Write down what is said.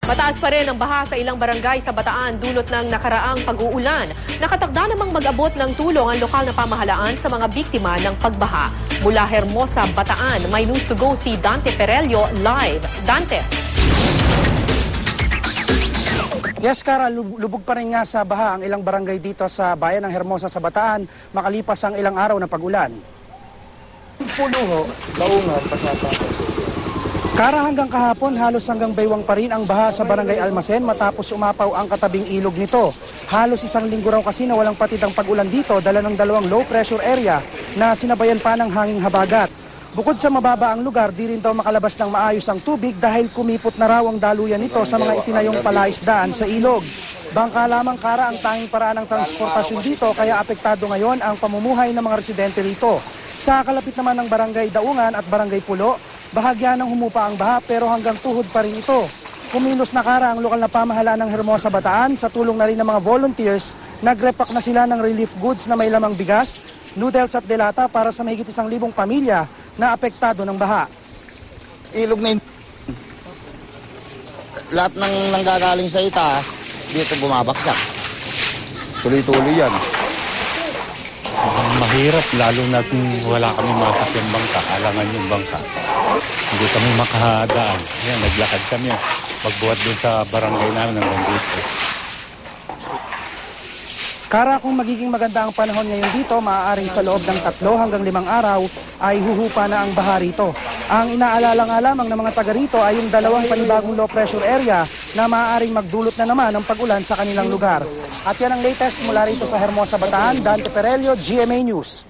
Mataas pa rin ang baha sa ilang barangay sa Bataan dulot ng nakaraang pag-uulan. Nakatakda namang mag-abot ng tulong ang lokal na pamahalaan sa mga biktima ng pagbaha. Mula Hermosa, Bataan, may news to go si Dante Perello live. Dante. Yes, Cara, lubog pa rin nga sa baha ang ilang barangay dito sa bayan ng Hermosa sa Bataan makalipas ang ilang araw na pag-ulan. Puno ho, baungan, pasapa. Cara, hanggang kahapon halos hanggang baywang pa rin ang baha sa barangay Almacen matapos umapaw ang katabing ilog nito. Halos isang linggo raw kasi na walang patid ang pag-ulan dito dala ng dalawang low pressure area na sinabayan pa ng hanging habagat. Bukod sa mababa ang lugar, di rin daw makalabas ng maayos ang tubig dahil kumipot na raw ang daluyan nito sa mga itinayong palaisdaan sa ilog. Bangka lamang, Cara, ang tanging paraan ng transportasyon dito kaya apektado ngayon ang pamumuhay ng mga residente rito. Sa kalapit naman ng barangay Daungan at barangay Pulo, bahagya ng humupa ang baha pero hanggang tuhod pa rin ito. Kumilos na, Cara, ang lokal na pamahalaan ng Hermosa Bataan sa tulong na rin ng mga volunteers. Nagrepack na sila ng relief goods na may lamang bigas, noodles at delata para sa mahigit 1,000 pamilya na apektado ng baha. Ilog na yun. Lahat ng nanggagaling sa itaas, dito bumabaksak. Tuloy-tuloy yan. Mahirap, lalo na kung wala kami masakyang bangka, alangan yung bangka. Hindi kami makahadaan. Yan, naglakad kami. Pagbuhat doon sa barangay namin hanggang dito. Cara, kung magiging maganda ang panahon ngayon dito, maaaring sa loob ng 3 hanggang 5 araw ay huhupa na ang baha rito. Ang inaalala nga lamang ng mga taga rito ay yung 2 panibagong low pressure area na maaaring magdulot na naman ng pag-ulan sa kanilang lugar. At yan ang latest mula rito sa Hermosa, Bataan. Dante Perello, GMA News.